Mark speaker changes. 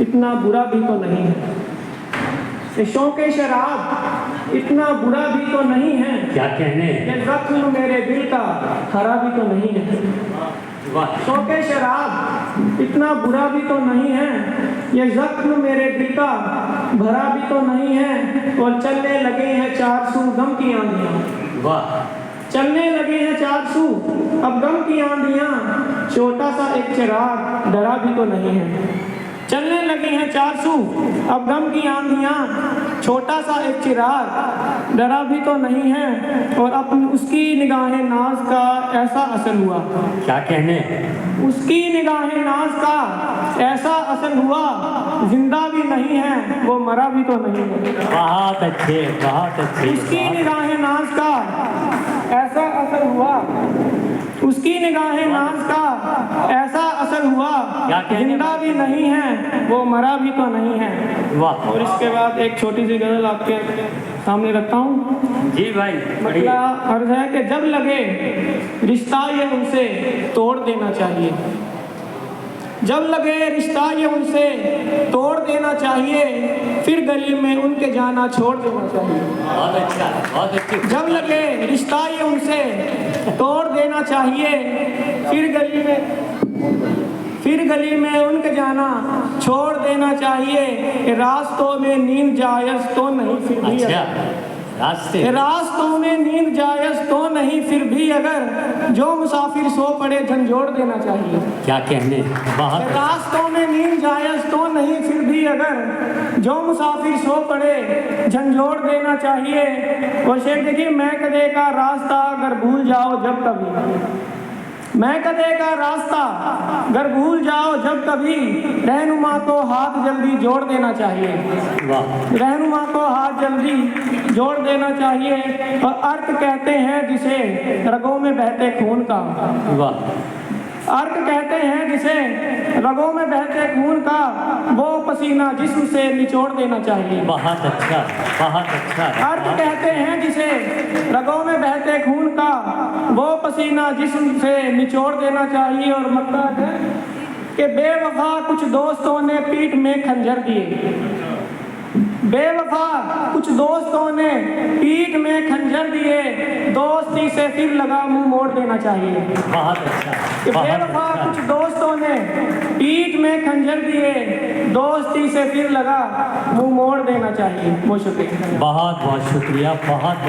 Speaker 1: इतना बुरा भी तो नहीं है। ये शौक़ शराब इतना बुरा भी तो नहीं है।
Speaker 2: क्या कहने,
Speaker 1: ये जख्म मेरे दिल का हरा भी तो नहीं है। शौक़ शराब इतना बुरा भी तो नहीं है, ये जख्म मेरे दिल का भरा भी तो नहीं है। और चलने लगे हैं 400 गम की आंधियाँ,
Speaker 2: वाह,
Speaker 1: चलने लगे हैं 400 अब गम की आंधियाँ, छोटा सा एक चिराग डरा भी तो नहीं है। चलने लगे हैं 400 अब गम की आंधियाँ, छोटा सा एक चिराग डरा भी तो नहीं है। और अपनी उसकी निगाहें नाज का ऐसा असर हुआ,
Speaker 2: क्या कहने,
Speaker 1: उसकी निगाहें नाज का ऐसा असर हुआ, जिंदा भी नहीं है वो मरा भी तो नहीं है।
Speaker 2: बहुत अच्छे, बहुत अच्छे।
Speaker 1: उसकी निगाहें नाज का ऐसा असर हुआ, उसकी निगाहें नाज का ऐसा असर हुआ, जिंदा भी नहीं है वो मरा भी तो नहीं है।
Speaker 2: वाह।
Speaker 1: और इसके बाद एक छोटी सी गजल आपके सामने रखता हूँ।
Speaker 2: जी भाई,
Speaker 1: मतलब अर्ज है कि जब लगे रिश्ता ये उनसे तोड़ देना चाहिए, जब लगे रिश्ता ये उनसे तोड़ देना चाहिए, फिर गली में उनके जाना छोड़ देना चाहिए।
Speaker 2: बहुत अच्छा, बहुत अच्छी।
Speaker 1: जब लगे रिश्ता ये उनसे तोड़ देना चाहिए, फिर गली में उनके जाना छोड़ देना चाहिए। रास्तों में नींद जायज़ तो नहीं फिर भी,
Speaker 2: अच्छा,
Speaker 1: रास्तों में नींद जायज़ तो नहीं फिर भी अगर जो मुसाफिर सो पड़े झंझोड़ देना चाहिए।
Speaker 2: क्या कहने, बहुत।
Speaker 1: रास्तों में नींद जायज़ तो नहीं फिर भी अगर जो मुसाफिर सो पड़े झंझोड़ देना चाहिए। और शेर देखिए, मैं कदे का रास्ता अगर भूल जाओ जब कभी, मैं कदे का रास्ता अगर भूल जाओ जब कभी, रहनुमा को हाथ जल्दी जोड़ देना चाहिए।
Speaker 2: वाह।
Speaker 1: रहनुमा को हाथ जल्दी जोड़ देना चाहिए। और अर्क कहते हैं जिसे रगों में बहते खून का,
Speaker 2: वाह।
Speaker 1: अर्क कहते हैं जिसे रगों में बहते खून का, वो पसीना जिस्म से निचोड़ देना चाहिए।
Speaker 2: बहुत अच्छा, बहुत अच्छा।
Speaker 1: अर्क कहते हैं जिसे रगों में बहते खून का, वो पसीना जिस्म से निचोड़ देना चाहिए। और मतलब है कि बेवफा कुछ दोस्तों ने पीठ में खंजर दिए, बेवफा कुछ दोस्तों ने पीठ में खंजर दिए, दोस्ती से फिर लगा मुंह मोड़ देना चाहिए।
Speaker 2: बहुत अच्छा,
Speaker 1: बेवफा कुछ दोस्तों ने पीठ में खंजर दिए, दोस्ती से फिर लगा मुंह मोड़ देना चाहिए। बहुत शुक्रिया,
Speaker 2: बहुत बहुत शुक्रिया, बहुत।